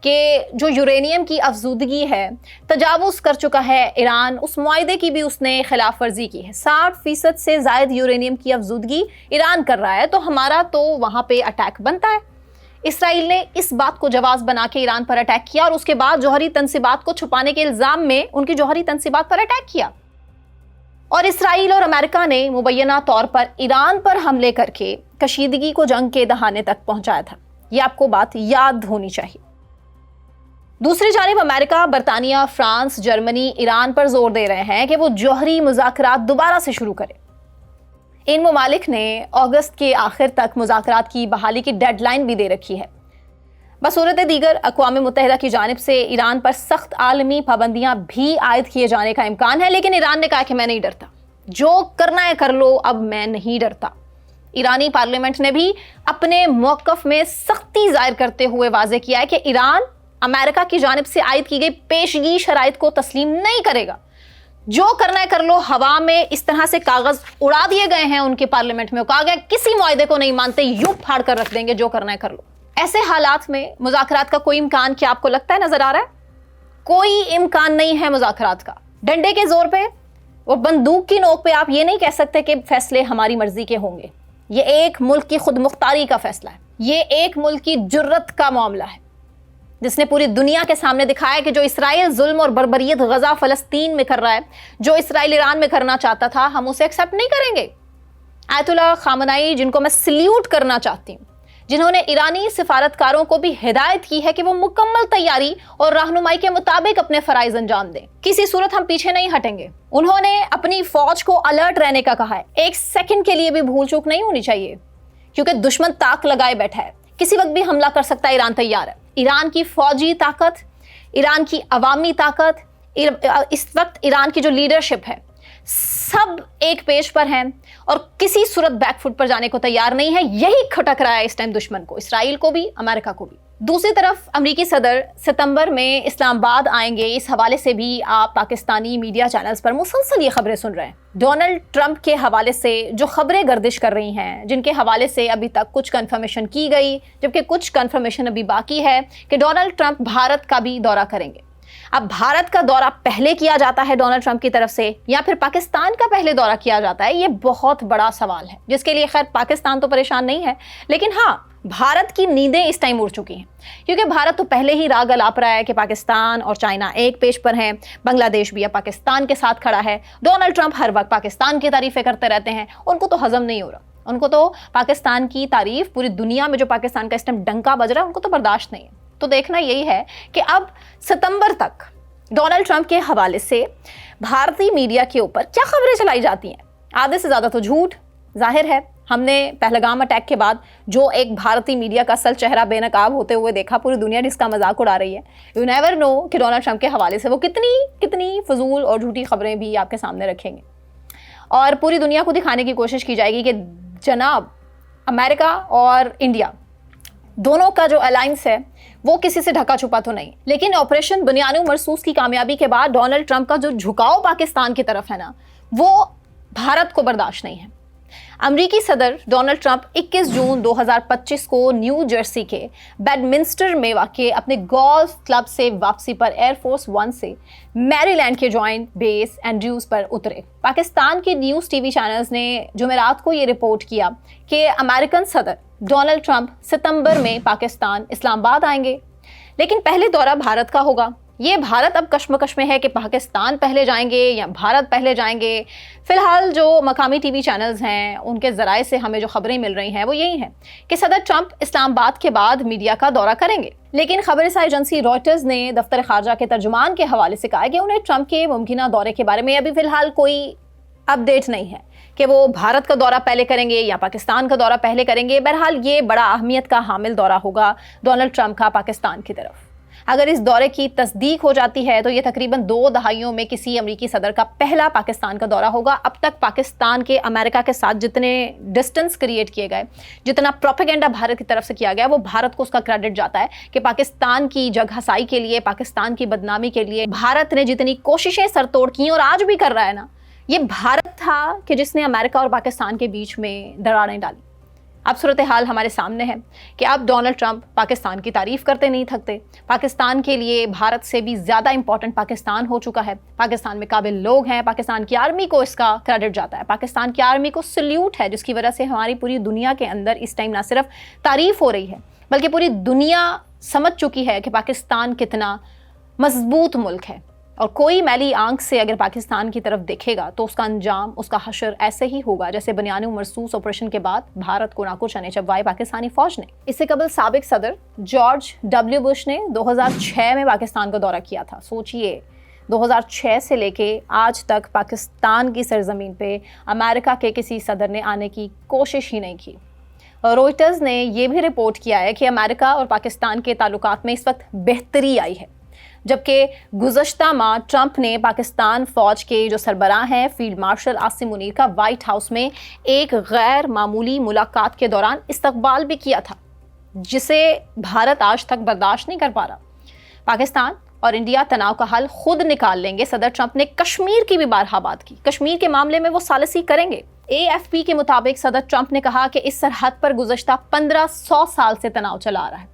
کہ جو یورینیم کی افزودگی ہے تجاوز کر چکا ہے ایران، اس معاہدے کی بھی اس نے خلاف ورزی کی ہے۔ 60% سے زائد یورینیم کی افزودگی ایران کر رہا ہے، تو ہمارا تو وہاں پہ اٹیک بنتا ہے۔ اسرائیل نے اس بات کو جواز بنا کے ایران پر اٹیک کیا اور اس کے بعد جوہری تنصیبات کو چھپانے کے الزام میں ان کی جوہری تنصیبات پر اٹیک کیا، اور اسرائیل اور امریکہ نے مبینہ طور پر ایران پر حملے کر کے کشیدگی کو جنگ کے دہانے تک پہنچایا تھا۔ یہ آپ کو بات یاد ہونی چاہیے۔ دوسری جانب امریکہ، برطانیہ، فرانس، جرمنی ایران پر زور دے رہے ہیں کہ وہ جوہری مذاکرات دوبارہ سے شروع کرے۔ ان ممالک نے اگست کے آخر تک مذاکرات کی بحالی کی ڈیڈ لائن بھی دے رکھی ہے۔ بصورت دیگر اقوام متحدہ کی جانب سے ایران پر سخت عالمی پابندیاں بھی عائد کیے جانے کا امکان ہے، لیکن ایران نے کہا کہ میں نہیں ڈرتا، جو کرنا ہے کر لو، اب میں نہیں ڈرتا۔ ایرانی پارلیمنٹ نے بھی اپنے موقف میں سختی ظاہر کرتے ہوئے واضح کیا ہے کہ ایران امریکہ کی جانب سے عائد کی گئی پیشگی شرائط کو تسلیم نہیں کرے گا۔ جو کرنا ہے کر لو، ہوا میں اس طرح سے کاغذ اڑا دیے گئے ہیں ان کے پارلیمنٹ میں، کہا گیا کسی معاہدے کو نہیں مانتے، یوں پھاڑ کر رکھ دیں گے، جو کرنا ہے کر لو۔ ایسے حالات میں مذاکرات کا کوئی امکان کیا آپ کو لگتا ہے نظر آ رہا ہے؟ کوئی امکان نہیں ہے مذاکرات کا۔ ڈنڈے کے زور پہ اور بندوق کی نوک پہ آپ یہ نہیں کہہ سکتے کہ فیصلے ہماری مرضی کے ہوں گے۔ یہ ایک ملک کی خود مختاری کا فیصلہ ہے، یہ ایک ملک کی جرت کا معاملہ ہے، جس نے پوری دنیا کے سامنے دکھایا کہ جو اسرائیل ظلم اور بربریت غزہ فلسطین میں کر رہا ہے، جو اسرائیل ایران میں کرنا چاہتا تھا، ہم اسے ایکسیپٹ نہیں کریں گے۔ آیت اللہ خامنائی، جن کو میں سلیوٹ کرنا چاہتی ہوں، جنہوں نے ایرانی سفارتکاروں کو بھی ہدایت کی ہے کہ وہ مکمل تیاری اور رہنمائی کے مطابق اپنے فرائض انجام دیں، کسی صورت ہم پیچھے نہیں ہٹیں گے۔ انہوں نے اپنی فوج کو الرٹ رہنے کا کہا ہے، ایک سیکنڈ کے لیے بھی بھول چوک نہیں ہونی چاہیے، کیونکہ دشمن تاک لگائے بیٹھا ہے، کسی وقت بھی حملہ کر سکتا ہے، ایران تیار ہے۔ ایران کی فوجی طاقت، ایران کی عوامی طاقت، اس وقت ایران کی جو لیڈرشپ ہے، سب ایک پیج پر ہیں اور کسی صورت بیک فٹ پر جانے کو تیار نہیں ہے۔ یہی کھٹک رہا ہے اس ٹائم دشمن کو، اسرائیل کو بھی، امریکہ کو بھی۔ دوسری طرف امریکی صدر ستمبر میں اسلام آباد آئیں گے، اس حوالے سے بھی آپ پاکستانی میڈیا چینلز پر مسلسل یہ خبریں سن رہے ہیں۔ ڈونلڈ ٹرمپ کے حوالے سے جو خبریں گردش کر رہی ہیں، جن کے حوالے سے ابھی تک کچھ کنفرمیشن کی گئی، جبکہ کچھ کنفرمیشن ابھی باقی ہے کہ ڈونلڈ ٹرمپ بھارت کا بھی دورہ کریں گے۔ اب بھارت کا دورہ پہلے کیا جاتا ہے ڈونلڈ ٹرمپ کی طرف سے، یا پھر پاکستان کا پہلے دورہ کیا جاتا ہے، یہ بہت بڑا سوال ہے، جس کے لیے خیر پاکستان تو پریشان نہیں ہے، لیکن ہاں بھارت کی نیندیں اس ٹائم اڑ چکی ہیں، کیونکہ بھارت تو پہلے ہی راگ الاپ رہا ہے کہ پاکستان اور چائنا ایک پیج پر ہیں، بنگلہ دیش بھی اب پاکستان کے ساتھ کھڑا ہے۔ ڈونلڈ ٹرمپ ہر وقت پاکستان کی تعریفیں کرتے رہتے ہیں، ان کو تو ہضم نہیں ہو رہا، ان کو تو پاکستان کی تعریف پوری دنیا میں جو پاکستان کا اس ٹائم ڈنکا بج رہا ہے، ان کو تو برداشت نہیں ہے۔ تو دیکھنا یہی ہے کہ اب ستمبر تک ڈونلڈ ٹرمپ کے حوالے سے بھارتی میڈیا کے اوپر کیا خبریں چلائی جاتی ہیں۔ آدھے سے زیادہ تو جھوٹ ظاہر ہے۔ ہم نے پہلگام اٹیک کے بعد جو ایک بھارتی میڈیا کا اصل چہرہ بے نقاب ہوتے ہوئے دیکھا، پوری دنیا جس کا مذاق اڑا رہی ہے، یو نیور نو کہ ڈونلڈ ٹرمپ کے حوالے سے وہ کتنی فضول اور جھوٹی خبریں بھی آپ کے سامنے رکھیں گے، اور پوری دنیا کو دکھانے کی کوشش کی جائے گی کہ جناب امریکا اور انڈیا دونوں کا جو الائنس ہے وہ کسی سے ڈھکا چھپا تو نہیں۔ لیکن آپریشن بنیانو مرصوص کی کامیابی کے بعد ڈونلڈ ٹرمپ کا جو جھکاؤ پاکستان کی طرف ہے نا، وہ بھارت کو برداشت نہیں ہے۔ امریکی صدر ڈونلڈ ٹرمپ 21 جون 2025 کو نیو جرسی کے بیڈمنسٹر میں واقع اپنے گولف کلب سے واپسی پر ایئر فورس ون سے میری لینڈ کے جوائنٹ بیس اینڈریوز پر اترے۔ پاکستان کے نیوز ٹی وی چینلز نے جمعرات کو یہ رپورٹ کیا کہ امریکن صدر ڈونلڈ ٹرمپ ستمبر میں پاکستان اسلام آباد آئیں گے، لیکن پہلے دورہ بھارت کا ہوگا۔ یہ بھارت اب کشمکش میں ہے کہ پاکستان پہلے جائیں گے یا بھارت پہلے جائیں گے۔ فی الحال جو مقامی ٹی وی چینلز ہیں، ان کے ذرائع سے ہمیں جو خبریں مل رہی ہیں وہ یہی ہیں کہ صدر ٹرمپ اسلام آباد کے بعد میڈیا کا دورہ کریں گے، لیکن خبر رساں ایجنسی رائٹرز نے دفتر خارجہ کے ترجمان کے حوالے سے کہا کہ انہیں ٹرمپ کے ممکنہ دورے کے بارے میں ابھی فی الحال کوئی اپڈیٹ نہیں ہے کہ وہ بھارت کا دورہ پہلے کریں گے یا پاکستان کا دورہ پہلے کریں گے۔ بہرحال یہ بڑا اہمیت کا حامل دورہ ہوگا ڈونلڈ ٹرمپ کا پاکستان کی طرف۔ اگر اس دورے کی تصدیق ہو جاتی ہے تو یہ تقریباً 2 دہائیوں میں کسی امریکی صدر کا پہلا پاکستان کا دورہ ہوگا۔ اب تک پاکستان کے امریکہ کے ساتھ جتنے ڈسٹنس کریٹ کیے گئے، جتنا پروپیگنڈا بھارت کی طرف سے کیا گیا، وہ بھارت کو اس کا کریڈٹ جاتا ہے کہ پاکستان کی جگ ہسائی کے لیے، پاکستان کی بدنامی کے لیے بھارت نے جتنی کوششیں سر توڑ کی اور آج بھی کر رہا ہے نا، یہ بھارت تھا کہ جس نے امریکہ اور پاکستان کے بیچ میں دراڑیں ڈالی۔ اب صورتحال ہمارے سامنے ہے کہ اب ڈونلڈ ٹرمپ پاکستان کی تعریف کرتے نہیں تھکتے. پاکستان کے لیے بھارت سے بھی زیادہ امپورٹنٹ پاکستان ہو چکا ہے. پاکستان میں قابل لوگ ہیں, پاکستان کی آرمی کو اس کا کریڈٹ جاتا ہے, پاکستان کی آرمی کو سلیوٹ ہے, جس کی وجہ سے ہماری پوری دنیا کے اندر اس ٹائم نہ صرف تعریف ہو رہی ہے بلکہ پوری دنیا سمجھ چکی ہے کہ پاکستان کتنا مضبوط ملک ہے. اور کوئی میلی آنکھ سے اگر پاکستان کی طرف دیکھے گا تو اس کا انجام, اس کا حشر ایسے ہی ہوگا جیسے بنیان مرصوص آپریشن کے بعد بھارت کو ناکو چنے چبوائے پاکستانی فوج نے. اس سے قبل سابق صدر جارج ڈبلیو بش نے 2006 میں پاکستان کا دورہ کیا تھا. سوچئے 2006 سے لے کے آج تک پاکستان کی سرزمین پہ امریکہ کے کسی صدر نے آنے کی کوشش ہی نہیں کی. روئٹرز نے یہ بھی رپورٹ کیا ہے کہ امریکہ اور پاکستان کے تعلقات میں اس وقت بہتری آئی ہے, جبکہ گزشتہ ماہ ٹرمپ نے پاکستان فوج کے جو سربراہ ہیں فیلڈ مارشل عاصم منیر کا وائٹ ہاؤس میں ایک غیر معمولی ملاقات کے دوران استقبال بھی کیا تھا, جسے بھارت آج تک برداشت نہیں کر پا رہا. پاکستان اور انڈیا تناؤ کا حل خود نکال لیں گے. صدر ٹرمپ نے کشمیر کی بھی بارہا بات کی. کشمیر کے معاملے میں وہ ثالثی کریں گے. AFP کے مطابق صدر ٹرمپ نے کہا کہ اس سرحد پر گزشتہ 1500 سال سے تناؤ چلا آ رہا ہے.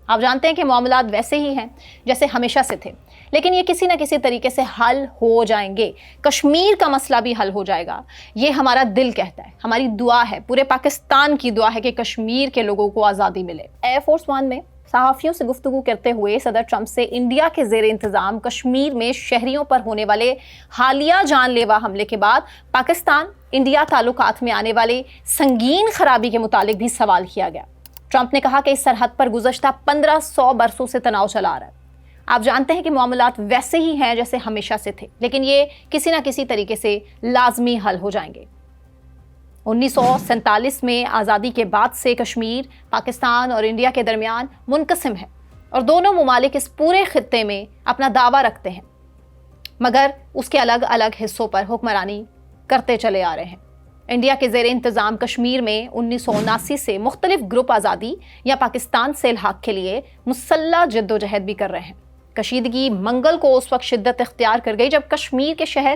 آپ جانتے ہیں کہ معاملات ویسے ہی ہیں جیسے ہمیشہ سے تھے, لیکن یہ کسی نہ کسی طریقے سے حل ہو جائیں گے. کشمیر کا مسئلہ بھی حل ہو جائے گا, یہ ہمارا دل کہتا ہے, ہماری دعا ہے, پورے پاکستان کی دعا ہے کہ کشمیر کے لوگوں کو آزادی ملے. ایئر فورس ون میں صحافیوں سے گفتگو کرتے ہوئے صدر ٹرمپ سے انڈیا کے زیر انتظام کشمیر میں شہریوں پر ہونے والے حالیہ جان لیوا حملے کے بعد پاکستان انڈیا تعلقات میں آنے والے سنگین خرابی کے متعلق بھی سوال کیا گیا. ٹرمپ نے کہا کہ اس سرحد پر گزشتہ 1500 برسوں سے تناؤ چلا آ رہا ہے. آپ جانتے ہیں کہ معاملات ویسے ہی ہیں جیسے ہمیشہ سے تھے, لیکن یہ کسی نہ کسی طریقے سے لازمی حل ہو جائیں گے. 1947 میں آزادی کے بعد سے کشمیر پاکستان اور انڈیا کے درمیان منقسم ہے اور دونوں ممالک اس پورے خطے میں اپنا دعویٰ رکھتے ہیں, مگر اس کے الگ الگ حصوں پر حکمرانی کرتے چلے آ رہے ہیں. انڈیا کے زیر انتظام کشمیر میں 1979 سے مختلف گروپ آزادی یا پاکستان سے الحاق کے لیے مسلح جد و جہد بھی کر رہے ہیں. کشیدگی منگل کو اس وقت شدت اختیار کر گئی جب کشمیر کے شہر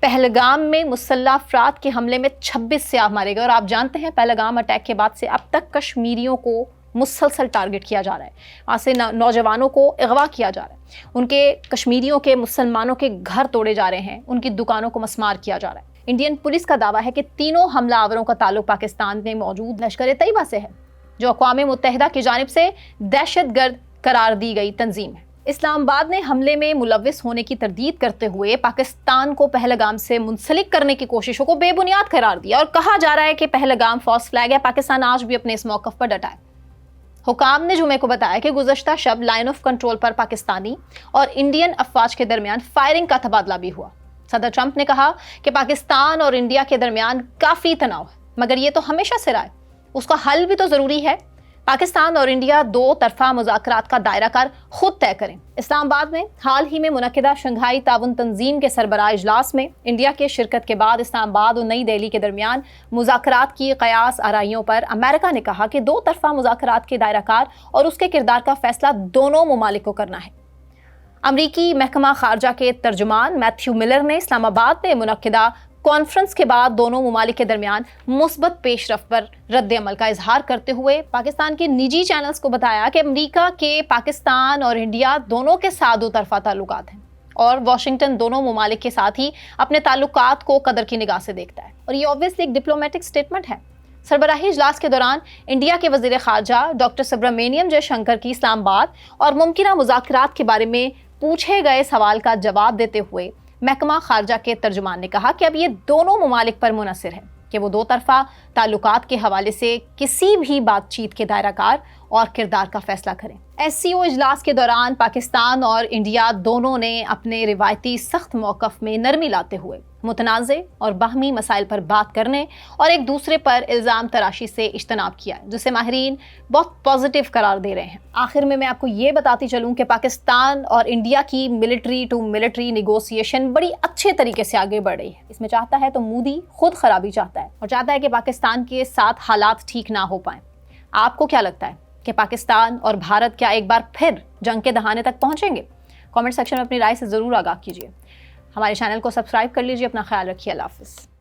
پہلگام میں مسلح افراد کے حملے میں 26 سیاح مارے گئے. اور آپ جانتے ہیں پہلگام اٹیک کے بعد سے اب تک کشمیریوں کو مسلسل ٹارگٹ کیا جا رہا ہے, وہاں سے نوجوانوں کو اغوا کیا جا رہا ہے, ان کے کشمیریوں کے مسلمانوں کے گھر توڑے جا رہے ہیں, ان کی دکانوں کو مسمار کیا جا رہا ہے. انڈین پولیس کا دعویٰ ہے کہ تینوں حملہ آوروں کا تعلق پاکستان میں موجود لشکر طیبہ سے ہے, جو اقوام متحدہ کی جانب سے دہشت گرد قرار دی گئی تنظیم ہے. اسلام آباد نے حملے میں ملوث ہونے کی تردید کرتے ہوئے پاکستان کو پہلگام سے منسلک کرنے کی کوششوں کو بے بنیاد قرار دیا اور کہا جا رہا ہے کہ پہلگام فالس فلیگ ہے. پاکستان آج بھی اپنے اس موقف پر ڈٹا ہے. حکام نے جمعے کو بتایا کہ گزشتہ شب لائن آف کنٹرول پر پاکستانی اور انڈین افواج کے درمیان فائرنگ کا تبادلہ بھی ہوا. صدر ٹرمپ نے کہا کہ پاکستان اور انڈیا کے درمیان کافی تناؤ ہے, مگر یہ تو ہمیشہ سے رہا ہے, اس کا حل بھی تو ضروری ہے. پاکستان اور انڈیا دو طرفہ مذاکرات کا دائرہ کار خود طے کریں. اسلام آباد میں حال ہی میں منعقدہ شنگھائی تعاون تنظیم کے سربراہ اجلاس میں انڈیا کے شرکت کے بعد اسلام آباد اور نئی دہلی کے درمیان مذاکرات کی قیاس آرائیوں پر امریکہ نے کہا کہ دو طرفہ مذاکرات کے دائرہ کار اور اس کے کردار کا فیصلہ دونوں ممالک کو کرنا ہے. امریکی محکمہ خارجہ کے ترجمان میتھیو ملر نے اسلام آباد میں منعقدہ کانفرنس کے بعد دونوں ممالک کے درمیان مثبت پیش رفت پر رد عمل کا اظہار کرتے ہوئے پاکستان کے نجی چینلز کو بتایا کہ امریکہ کے پاکستان اور انڈیا دونوں کے ساتھ دو طرفہ تعلقات ہیں اور واشنگٹن دونوں ممالک کے ساتھ ہی اپنے تعلقات کو قدر کی نگاہ سے دیکھتا ہے. اور یہ اوبویسلی ایک ڈپلومیٹک سٹیٹمنٹ ہے. سربراہی اجلاس کے دوران انڈیا کے وزیر خارجہ ڈاکٹر سبرامینیم جے شنکر کی اسلام آباد اور ممکنہ مذاکرات کے بارے میں پوچھے گئے سوال کا جواب دیتے ہوئے محکمہ خارجہ کے ترجمان نے کہا کہ اب یہ دونوں ممالک پر منحصر ہے کہ وہ دو طرفہ تعلقات کے حوالے سے کسی بھی بات چیت کے دائرہ کار اور کردار کا فیصلہ کریں. SCO اجلاس کے دوران پاکستان اور انڈیا دونوں نے اپنے روایتی سخت موقف میں نرمی لاتے ہوئے متنازع اور باہمی مسائل پر بات کرنے اور ایک دوسرے پر الزام تراشی سے اجتناب کیا ہے, جسے ماہرین بہت پازیٹیو قرار دے رہے ہیں. آخر میں آپ کو یہ بتاتی چلوں کہ پاکستان اور انڈیا کی ملٹری ٹو ملٹری نیگوسیشن بڑی اچھے طریقے سے آگے بڑھ رہی ہے. اس میں چاہتا ہے تو مودی خود خرابی چاہتا ہے اور چاہتا ہے کہ پاکستان کے ساتھ حالات ٹھیک نہ ہو پائیں. آپ کو کیا لگتا ہے کہ پاکستان اور بھارت کیا ایک بار پھر جنگ کے دہانے تک پہنچیں گے؟ کامنٹ سیکشن میں اپنی رائے سے ضرور آگاہ کیجیے. ہمارے چینل کو سبسکرائب کر لیجیے. اپنا خیال رکھیے. اللہ حافظ.